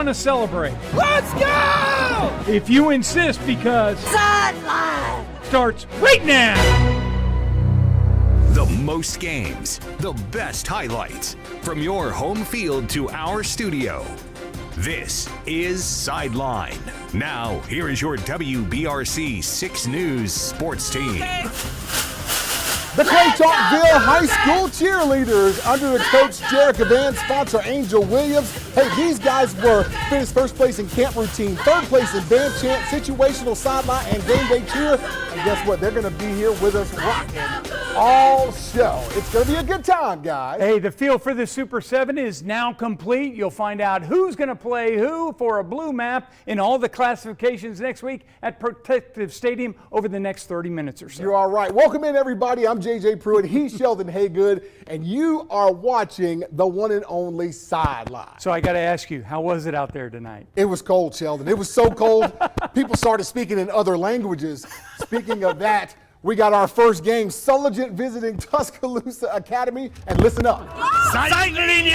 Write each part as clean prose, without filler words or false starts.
To celebrate. Let's go! If you insist, because Sideline starts right now. The most games, the best highlights, from your home field to our studio. This is Sideline. Now, here is your WBRC 6 News sports team. The Claytonville High School cheerleaders under the coach Jeh Jeh, sponsor Angel Williams. Hey, these guys finished first place in camp routine, third place in band chant, situational sideline, and game day cheer. And guess what? They're going to be here with us rocking all show. It's going to be a good time, guys. Hey, the field for the Super 7 is now complete. You'll find out who's going to play who for a blue map in all the classifications next week at Protective Stadium over the next 30 minutes or so. You're all right. Welcome in, everybody. I'm Jeh Jeh Pruitt. He's Sheldon Haygood, and you are watching the one and only Sideline. So I got to ask you, how was it out there tonight? It was cold, Sheldon. It was so cold, people started speaking in other languages. Speaking of that, we got our first game, Sulligent visiting Tuscaloosa Academy, and listen up. Sideline!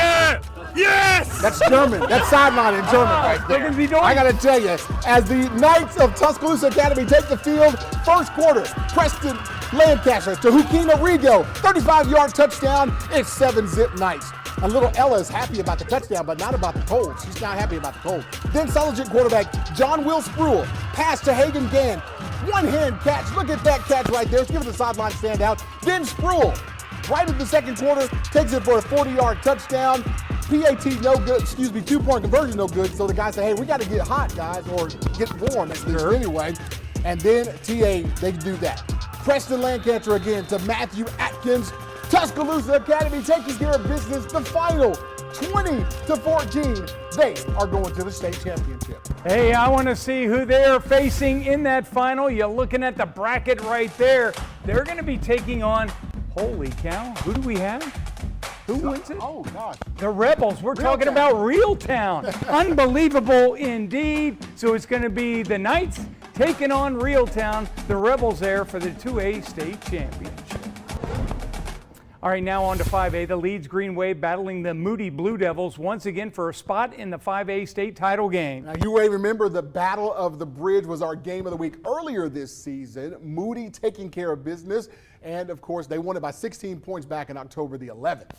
Yes! That's German. That's Sideline in German right there. I got to tell you, as the Knights of Tuscaloosa Academy take the field, first quarter, Preston Lancaster to Joaquin Arrigo, 35-yard touchdown. It's 7-zip Knights. And little Ella is happy about the touchdown, but not about the cold. She's not happy about the cold. Then Sulligent quarterback John Will Spruill, pass to Hagan Gann. One-hand catch. Look at that catch right there. Let's give it a sideline standout. Then Spruill, right in the second quarter, takes it for a 40-yard touchdown. PAT no good, two-point conversion no good. So the guys say, hey, we got to get hot, guys, or get warm at least anyway. And then TA, they do that. Preston Lancaster again to Matthew Atkins. Tuscaloosa Academy taking care of business. The final, 20-14. They are going to the state championship. Hey, I want to see who they're facing in that final. You're looking at the bracket right there. They're going to be taking on, holy cow, who do we have? Who wins it? Oh, gosh. The Rebels. We're talking about Reeltown. Unbelievable indeed. So it's going to be the Knights taking on Reeltown. The Rebels there for the 2A state championship. All right, now on to 5A. The Leeds Green Wave battling the Moody Blue Devils once again for a spot in the 5A state title game. Now, you may remember the Battle of the Bridge was our game of the week earlier this season. Moody taking care of business. And, of course, they won it by 16 points back in October the 11th.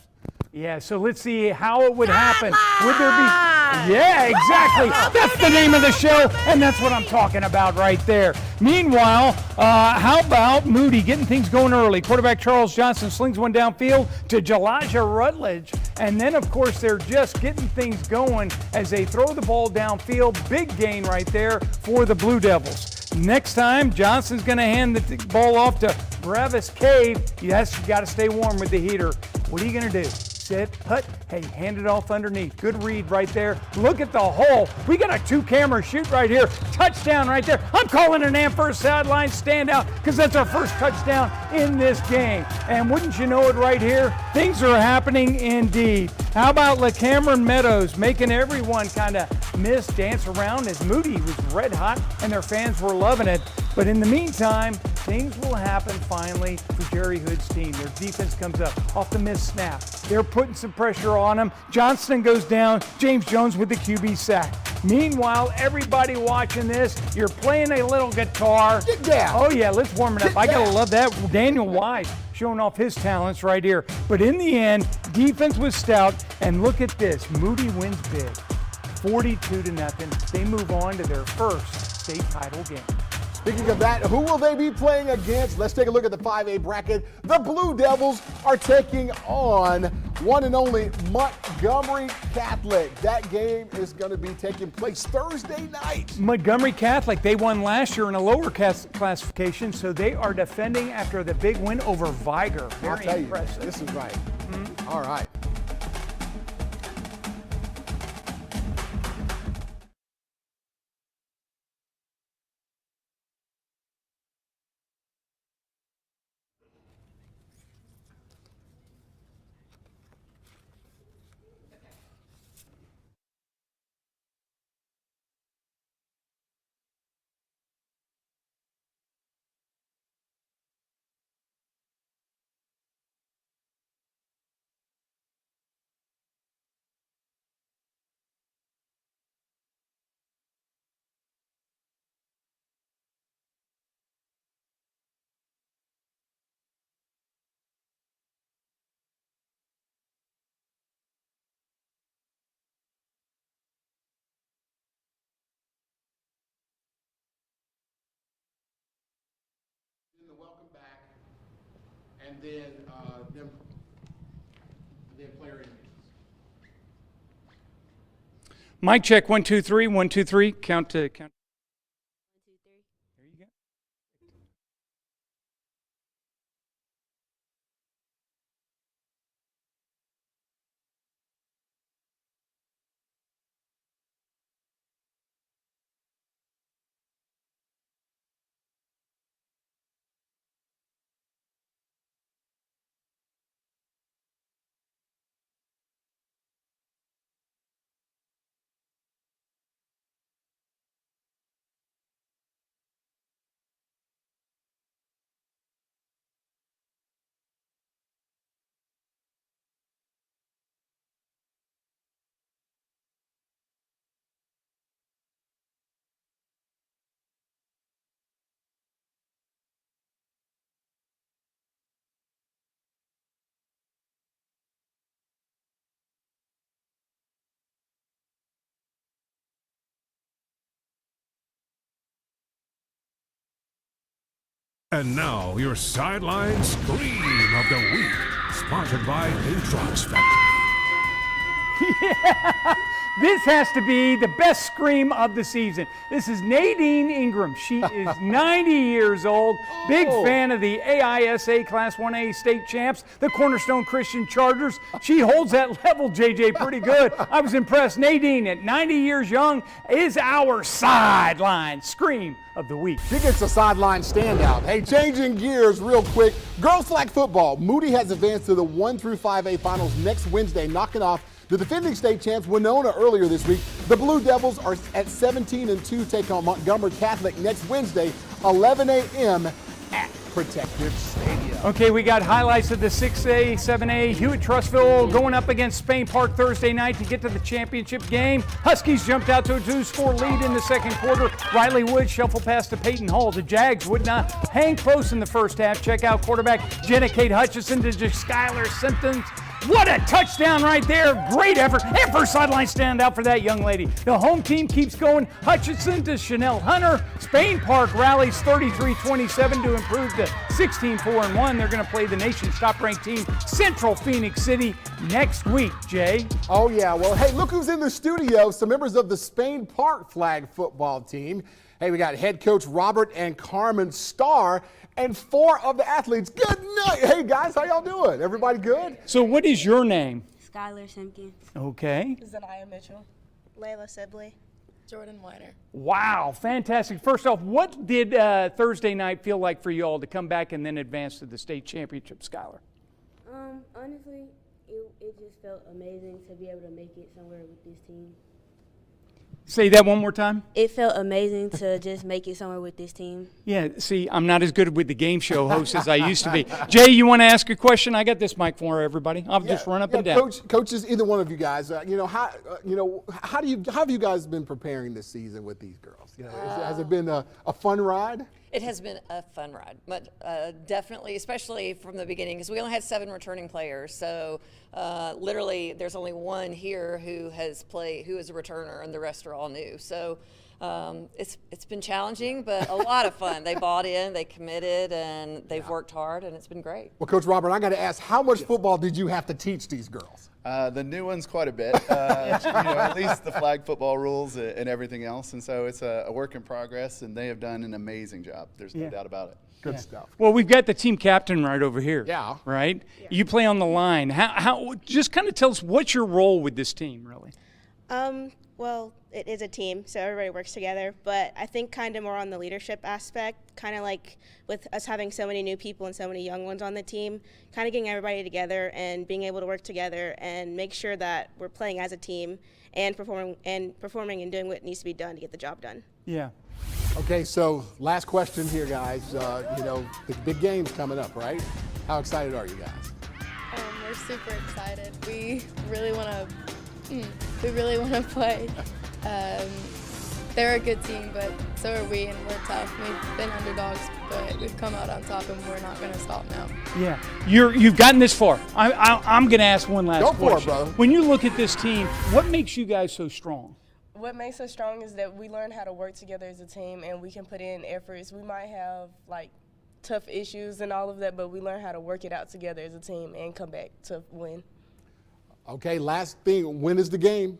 Yeah, so let's see how it would happen. Would there be? Yeah, exactly. That's the name of the show, and that's what I'm talking about right there. Meanwhile, how about Moody getting things going early? Quarterback Charles Johnson slings one downfield to Elijah Rutledge, and then, of course, they're just getting things going as they throw the ball downfield. Big gain right there for the Blue Devils. Next time, Johnson's going to hand the ball off to Bravis Cave. Yes, you got to stay warm with the heater. What are you going to do? Sit, hut, hey, hand it off underneath. Good read right there. Look at the hole. We got a two-camera shoot right here. Touchdown right there. I'm calling an AM first sideline standout because that's our first touchdown in this game. And wouldn't you know it right here? Things are happening indeed. How about LaCameron Meadows making everyone kind of miss, dance around as Moody was red hot and their fans were loving it. But in the meantime, things will happen finally for Jerry Hood's team. Their defense comes up off the missed snap. They're putting some pressure on him. Johnston goes down. James Jones with the QB sack. Meanwhile, everybody watching this, you're playing a little guitar. Get down. Oh, yeah, let's warm it up. I got to love that. Daniel Wise showing off his talents right here. But in the end, defense was stout. And look at this. Moody wins big. 42-0. They move on to their first state title game. Speaking of that, who will they be playing against? Let's take a look at the 5A bracket. The Blue Devils are taking on one and only Montgomery Catholic. That game is going to be taking place Thursday night. Montgomery Catholic, they won last year in a lower classification, so they are defending after the big win over Viger. Very impressive. This is right. All right. and then player interviews. Mic check, 1, 2, 3, 1, 2, 3. Count. 1, 2, 3. There you go. And now, your Sideline Scream of the Week, sponsored by Aatrox Factory. Yeah, this has to be the best scream of the season. This is Nadine Ingram. She is 90 years old, big fan of the AHSAA Class 1A state champs, the Cornerstone Christian Chargers. She holds that level, JJ, pretty good. I was impressed. Nadine, at 90 years young, is our Sideline Scream of the Week. She gets a sideline standout. Hey, changing gears real quick. Girls flag football. Moody has advanced to the 1 through 5A finals next Wednesday, knocking off the defending state champs Winona earlier this week. The Blue Devils are at 17-2, take on Montgomery Catholic next Wednesday, 11 a.m. at Protective Stadium. Okay, we got highlights of the 6A, 7A. Hewitt-Trussville going up against Spain Park Thursday night to get to the championship game. Huskies jumped out to a 2-score lead in the second quarter. Riley Wood shuffled past to Peyton Hall. The Jags would not hang close in the first half. Check out quarterback Jenna Kate Hutchison to Skylar Simpson. What a touchdown right there. Great effort. And first sideline standout for that young lady. The home team keeps going. Hutchinson to Chanel Hunter. Spain Park rallies 33-27 to improve to 16-4-1. They're going to play the nation's top-ranked team, Central Phoenix City, next week, Jay. Oh, yeah. Well, hey, look who's in the studio. Some members of the Spain Park flag football team. Hey, we got head coach Robert and Carmen Starr and 4 of the athletes. Good night. Hey, guys, how y'all doing? Everybody good? So what is your name? Skylar Simpkins. Okay. Zanaya Mitchell. Layla Sibley. Jordan Weiner. Wow, fantastic. First off, what did Thursday night feel like for you all to come back and then advance to the state championship, Skylar? Honestly, it just felt amazing to be able to make it somewhere with this team. Say that one more time. It felt amazing to just make it somewhere with this team. Yeah, see, I'm not as good with the game show host as I used to be. Jay, you want to ask a question? I got this mic for everybody. I'll just run up and down. Coaches, either one of you guys, how have you guys been preparing this season with these girls? Has it been a fun ride? It has been a fun ride, but definitely, especially from the beginning, because we only had 7 returning players. So literally, there's only one here who is a returner, and the rest are all new. So it's been challenging, but a lot of fun. They bought in, they committed, and they've worked hard, and it's been great. Well, Coach Robert, I got to ask, how much football did you have to teach these girls? The new ones quite a bit, at least the flag football rules and everything else. And so it's a work in progress, and they have done an amazing job. There's no doubt about it. Good stuff. Well, we've got the team captain right over here. Yeah. Right? Yeah. You play on the line. How? Just kind of tell us what's your role with this team, really? Well, it is a team, so everybody works together. But I think kind of more on the leadership aspect, kind of like with us having so many new people and so many young ones on the team, kind of getting everybody together and being able to work together and make sure that we're playing as a team and performing and doing what needs to be done to get the job done. Yeah. Okay, so last question here, guys. The big game's coming up, right? How excited are you guys? We're super excited. We really want to play. They're a good team, but so are we, and we're tough. We've been underdogs, but we've come out on top, and we're not going to stop now. Yeah, you've gotten this far. I'm going to ask one last question. Go for it, brother. When you look at this team, what makes you guys so strong? What makes us strong is that we learn how to work together as a team, and we can put in efforts. We might have tough issues and all of that, but we learned how to work it out together as a team and come back to win. Okay, last thing. When is the game?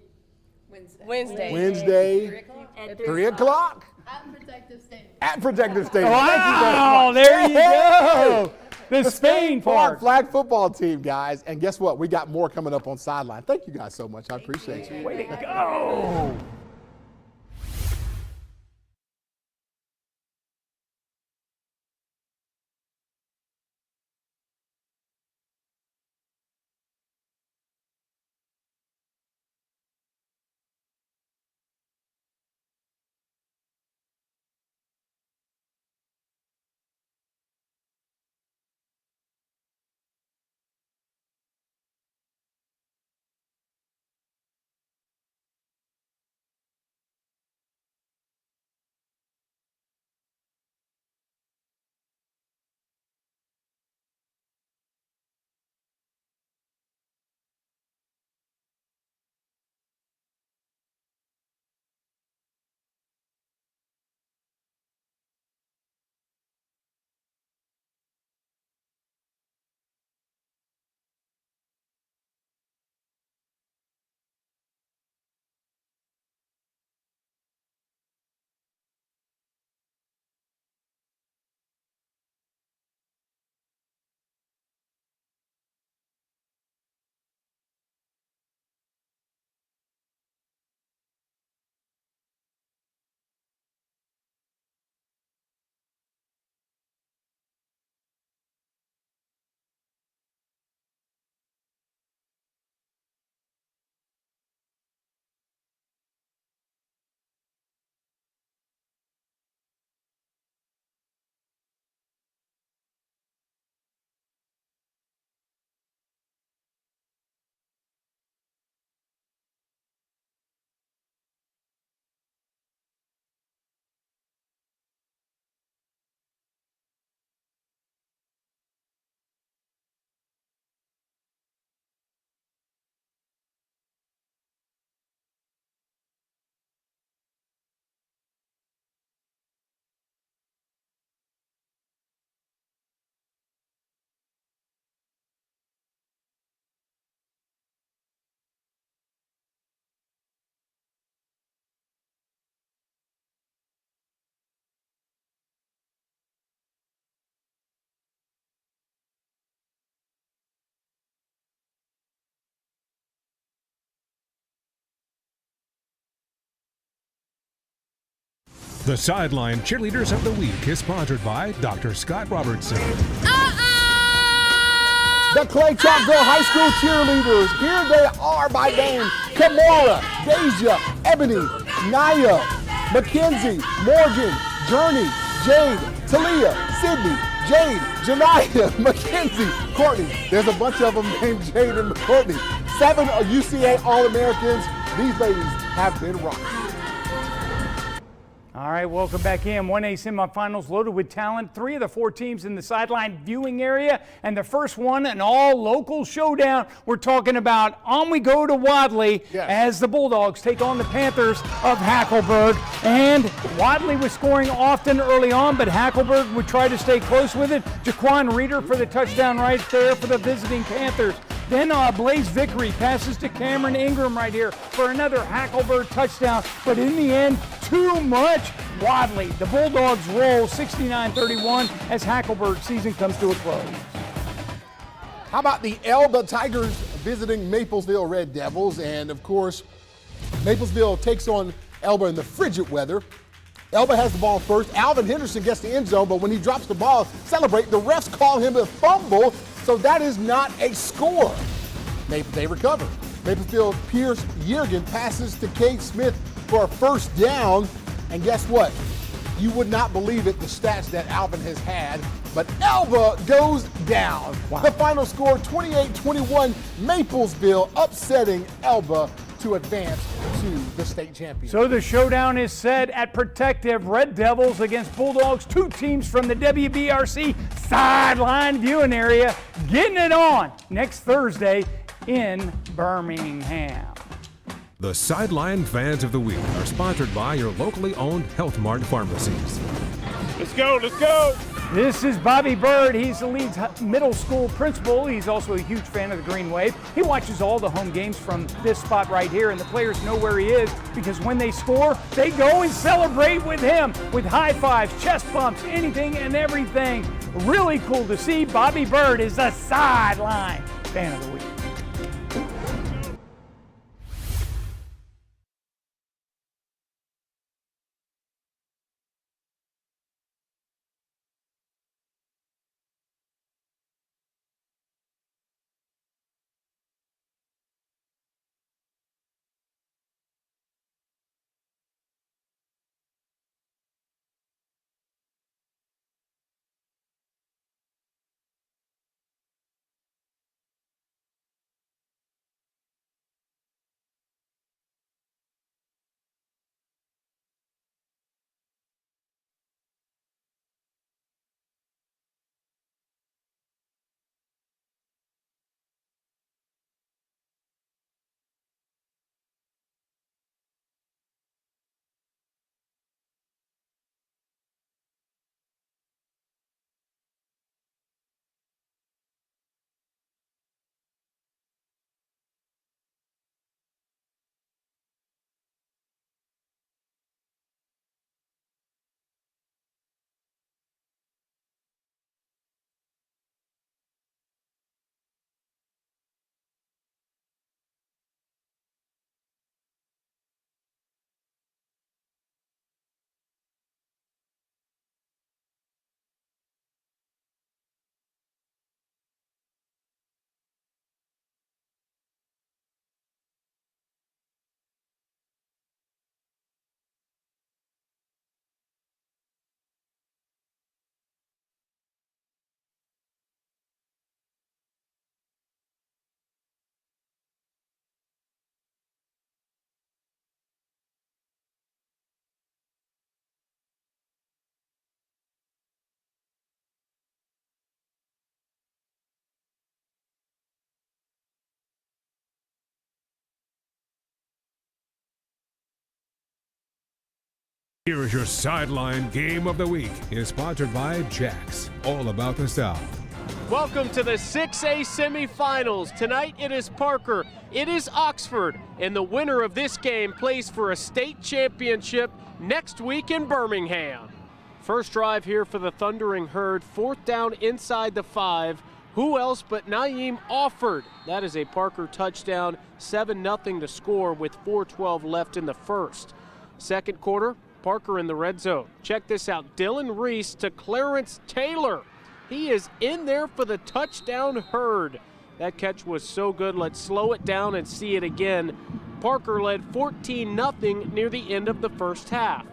Wednesday. Wednesday. At 3 o'clock. At Protective Stadium. At Protective Stadium. Wow, there you go. The Spain part. Flag football team, guys. And guess what? We got more coming up on Sideline. Thank you guys so much. I appreciate you. Way to go. The Sideline Cheerleaders of the Week is sponsored by Dr. Scott Robertson. The Clay Chalkville High School cheerleaders. Here they are by name. Kamora, Deja, Ebony, Naya, Mackenzie, Morgan, Journey, Jade, Talia, Sydney, Jade, Janaya, Mackenzie, Courtney. There's a bunch of them named Jade and Courtney. 7 UCA All-Americans. These ladies have been rocked. All right, welcome back in. 1A semifinals loaded with talent. 3 of the 4 teams in the Sideline viewing area. And the first one, an all-local showdown. We're talking about on we go to Wadley as the Bulldogs take on the Panthers of Hackleburg. And Wadley was scoring often early on, but Hackleburg would try to stay close with it. Jaquan Reeder for the touchdown right there for the visiting Panthers. Then Blaze Vickery passes to Cameron Ingram right here for another Hackleburg touchdown. But in the end, too much. Wadley, the Bulldogs roll 69-31 as Hackleburg season comes to a close. How about the Elba Tigers visiting Maplesville Red Devils? And of course, Maplesville takes on Elba in the frigid weather. Elba has the ball first. Alvin Henderson gets the end zone, but when he drops the ball, celebrate. The refs call him a fumble, so that is not a score. They recover. Maplesville Pierce Yergin passes to Cade Smith for a first down. And guess what? You would not believe it, the stats that Alvin has had, but Elba goes down. Wow. The final score, 28-21, Maplesville upsetting Elba to advance to the state championship. So the showdown is set at Protective. Red Devils against Bulldogs, 2 teams from the WBRC Sideline viewing area, getting it on next Thursday in Birmingham. The Sideline Fans of the Week are sponsored by your locally owned Health Mart pharmacies. Let's go, let's go. This is Bobby Bird. He's the Leeds middle school principal. He's also a huge fan of the Green Wave. He watches all the home games from this spot right here, and the players know where he is because when they score, they go and celebrate with him with high fives, chest bumps, anything and everything. Really cool to see. Bobby Bird is the Sideline Fan of the Week. Here is your Sideline Game of the Week. Is sponsored by Jack's, all about the South. Welcome to the 6A semifinals. Tonight it is Parker, it is Oxford, and the winner of this game plays for a state championship next week in Birmingham. First drive here for the Thundering Herd, 4th down inside the 5. Who else but Naeem Offord? That is a Parker touchdown, 7-0 to score with 4:12 left in the first. Second quarter, Parker in the red zone. Check this out, Dylan Reese to Clarence Taylor. He is in there for the touchdown Herd. That catch was so good, let's slow it down and see it again. Parker led 14-0 near the end of the first half.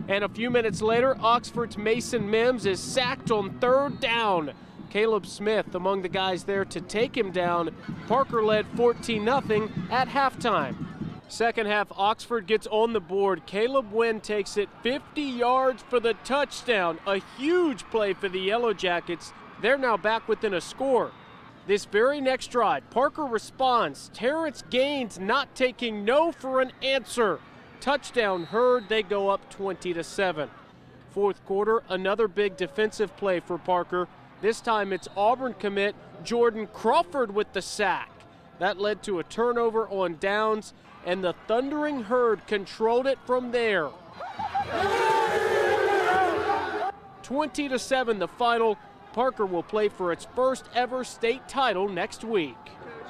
And a few minutes later, Oxford's Mason Mims is sacked on 3rd down. Caleb Smith among the guys there to take him down. Parker led 14-0 at halftime. Second half, Oxford gets on the board. Caleb Wynn takes it 50 yards for the touchdown. A huge play for the Yellow Jackets. They're now back within a score. This very next drive, Parker responds. Terrence Gaines not taking no for an answer. Touchdown Herd, they go up 20-7. Fourth quarter, another big defensive play for Parker. This time it's Auburn commit Jordan Crawford with the sack. That led to a turnover on downs, and the Thundering Herd controlled it from there. 20-7 the final. Parker will play for its first ever state title next week.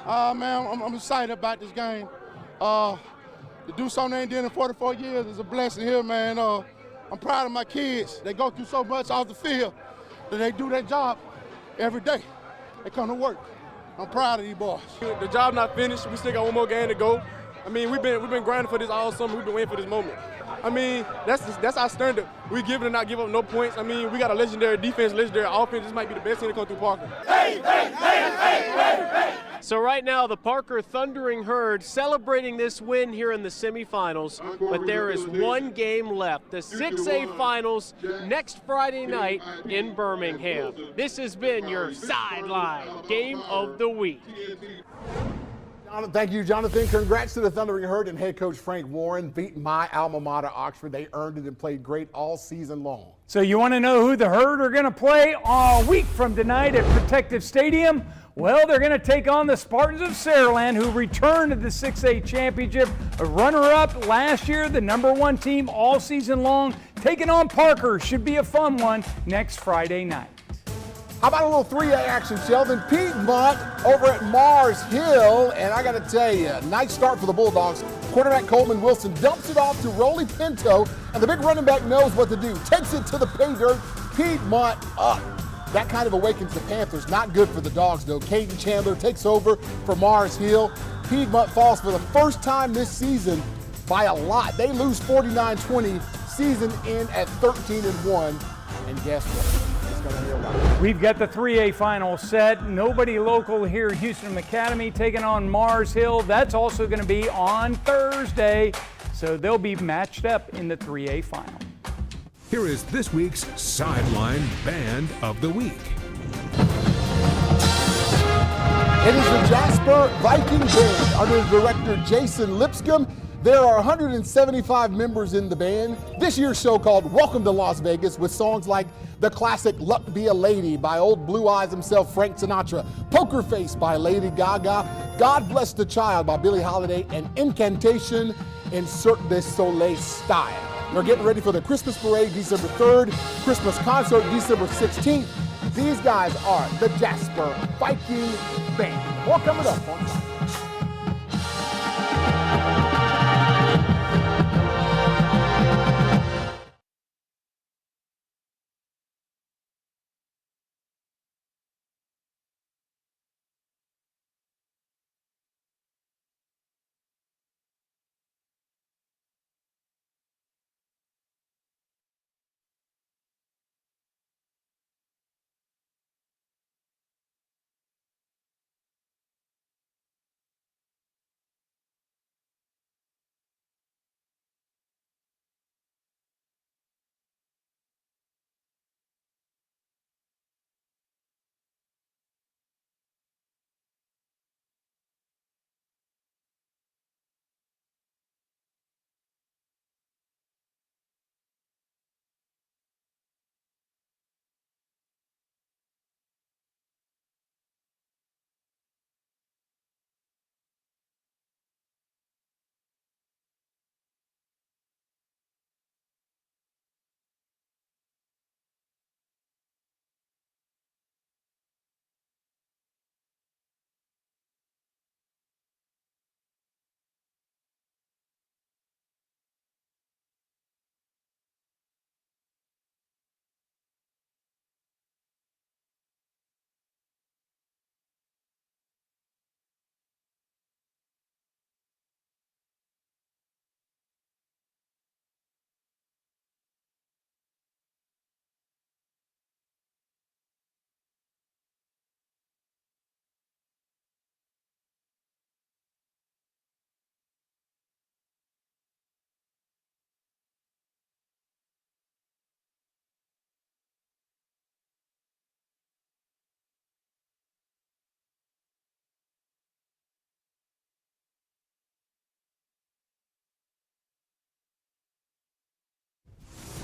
Man, I'm excited about this game. To do something they ain't done in 44 years is a blessing here, man. I'm proud of my kids. They go through so much off the field that they do their job every day. They come to work. I'm proud of these boys. The job not finished. We still got one more game to go. I mean, we've been grinding for this all summer. We've been waiting for this moment. I mean, that's our standard. We give it and not give up no points. I mean, we got a legendary defense, legendary offense. This might be the best team to come through Parker. Hey, hey, hey, hey, hey, hey. So right now, the Parker Thundering Herd celebrating this win here in the semifinals, but there is one game left. The 6A finals next Friday night in Birmingham. This has been your Sideline Game of the Week. Thank you, Jonathan. Congrats to the Thundering Herd and head coach Frank Warren. Beat my alma mater, Oxford. They earned it and played great all season long. So you want to know who the Herd are going to play a week from tonight at Protective Stadium? Well, they're going to take on the Spartans of Saraland, who returned to the 6A championship. A runner-up last year, the #1 team all season long. Taking on Parker should be a fun one next Friday night. How about a little 3A action, Sheldon? Piedmont over at Mars Hill, and I got to tell you, nice start for the Bulldogs. Quarterback Coleman Wilson dumps it off to Rolly Pinto, and the big running back knows what to do. Takes it to the pay dirt. Piedmont up. That kind of awakens the Panthers. Not good for the Dogs, though. Caden Chandler takes over for Mars Hill. Piedmont falls for the first time this season by a lot. They lose 49-20, season in at 13-1, and guess what? We've got the 3A final set. Nobody local here at Houston Academy taking on Mars Hill. That's also going to be on Thursday. So they'll be matched up in the 3A final. Here is this week's Sideline Band of the Week. It is the Jasper Viking Band under director Jason Lipscomb. There are 175 members in the band. This year's show called Welcome to Las Vegas, with songs like the classic Luck Be a Lady by old Blue Eyes himself, Frank Sinatra, Poker Face by Lady Gaga, God Bless the Child by Billie Holiday, and Incantation in Cirque du Soleil style. They're getting ready for the Christmas parade December 3rd, Christmas concert December 16th. These guys are the Jasper Viking Band. More coming up on time.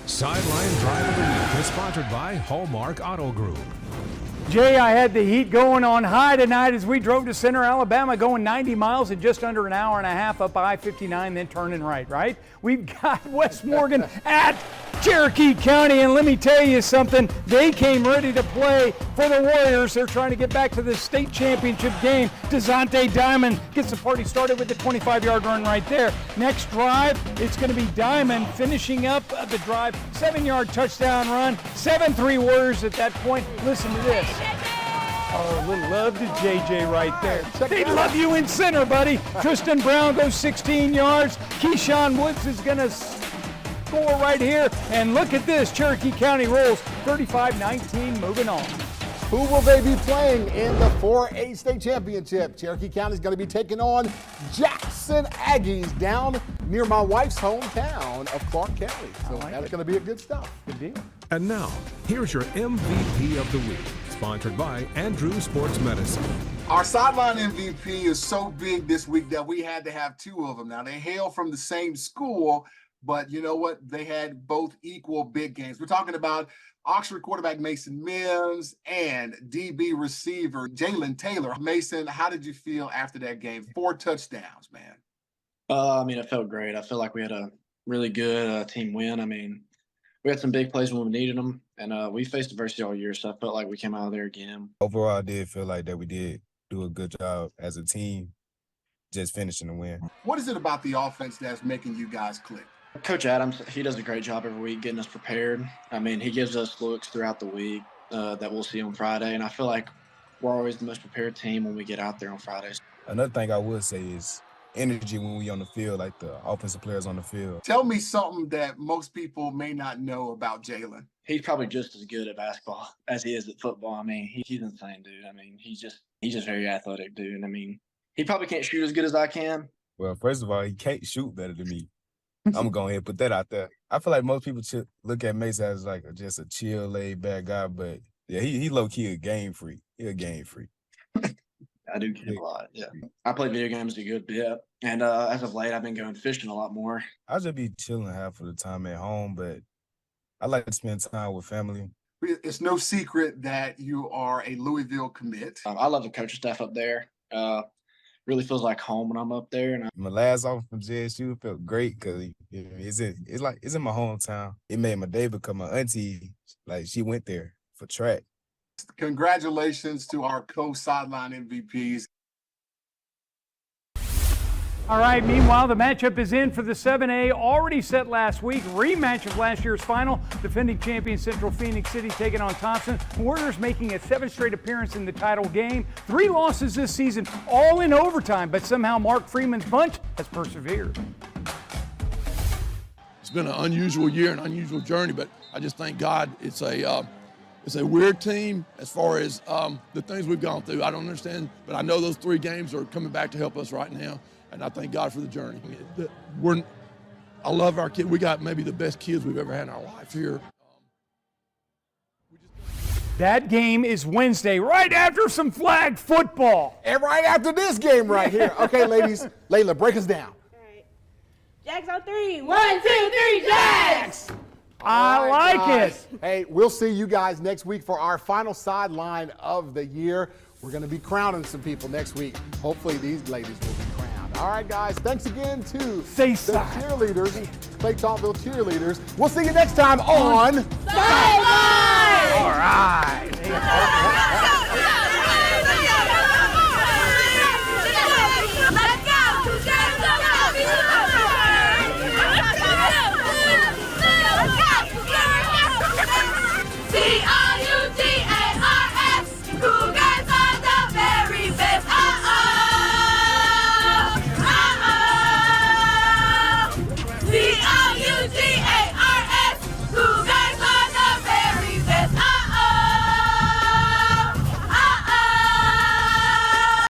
Sideline Drive of the Week is sponsored by Hallmark Auto Group. Jay, I had the heat going on high tonight as we drove to Center, Alabama, going 90 miles in just under an hour and a half up I-59, then turning right? We've got West Morgan at Cherokee County, and let me tell you something, they came ready to play for the Warriors. They're trying to get back to the state championship game. DeZonte Diamond gets the party started with the 25-yard run right there. Next drive, it's going to be Diamond finishing up the drive, 7-yard touchdown run, 7-3 Warriors at that point. Listen to this. Oh, a little love to Jeh Jeh right there. They love you in center, buddy. Tristan Brown goes 16 yards. Keyshawn Woods is going to score right here. And look at this. Cherokee County rolls 35-19, moving on. Who will they be playing in the 4A state championship? Cherokee County is going to be taking on Jackson Aggies down near my wife's hometown of Clark County. So that's going to be a good stuff. Good deal. And now, here's your MVP of the week, sponsored by Andrew Sports Medicine. Our sideline MVP is so big this week that we had to have two of them. Now, they hail from the same school, but you know what? They had both equal big games. We're talking about Oxford quarterback Mason Mims and DB receiver Jalen Taylor. Mason, how did you feel after that game? 4 touchdowns, man. I mean, it felt great. I feel like we had a really good team win. I mean, we had some big plays when we needed them, and we faced adversity all year, so I felt like we came out of there again. Overall, I did feel like that we did do a good job as a team, just finishing the win. What is it about the offense that's making you guys click? Coach Adams, he does a great job every week getting us prepared. I mean, he gives us looks throughout the week that we'll see on Friday, and I feel like we're always the most prepared team when we get out there on Fridays. Another thing I would say is energy when we on the field, like the offensive players on the field. Tell me something that most people may not know about Jalen. He's probably just as good at basketball as he is at football. I mean, he's insane, dude. I mean, he's just very athletic, dude. I mean, he probably can't shoot as good as I can. Well, first of all, he can't shoot better than me. I'm going to go ahead and put that out there. I feel like most people look at Mason as like just a chill, laid-back guy, but yeah, he low-key a game freak. He a game freak. I do game a lot, yeah. I play video games a good bit, and as of late, I've been going fishing a lot more. I just be chilling half of the time at home, but I like to spend time with family. It's no secret that you are a Louisville commit. I love the coaching staff up there. Really feels like home when I'm up there. And my last offer from JSU felt great because it's in my hometown. It made my day because my auntie, like, she went there for track. Congratulations to our co-sideline MVPs. All right, meanwhile, the matchup is in for the 7A, already set last week. Rematch of last year's final. Defending champion Central Phoenix City taking on Thompson. Warriors making a 7th straight appearance in the title game. 3 losses this season, all in overtime, but somehow Mark Freeman's bunch has persevered. It's been an unusual year, an unusual journey, but I just thank God it's a weird team as far as the things we've gone through. I don't understand, but I know those 3 games are coming back to help us right now. And I thank God for the journey. I love our kids. We got maybe the best kids we've ever had in our life here. That game is Wednesday, right after some flag football. And right after this game right here. Okay, ladies, Layla, break us down. All right. Jags on 3. 1, 2, 3, Jags! I like it. Hey, we'll see you guys next week for our final sideline of the year. We're going to be crowning some people next week. Hopefully these ladies will be crowned. All right, guys, thanks again to the cheerleaders, Clay Tauntville cheerleaders. We'll see you next time on Sideline! All right. Let's go!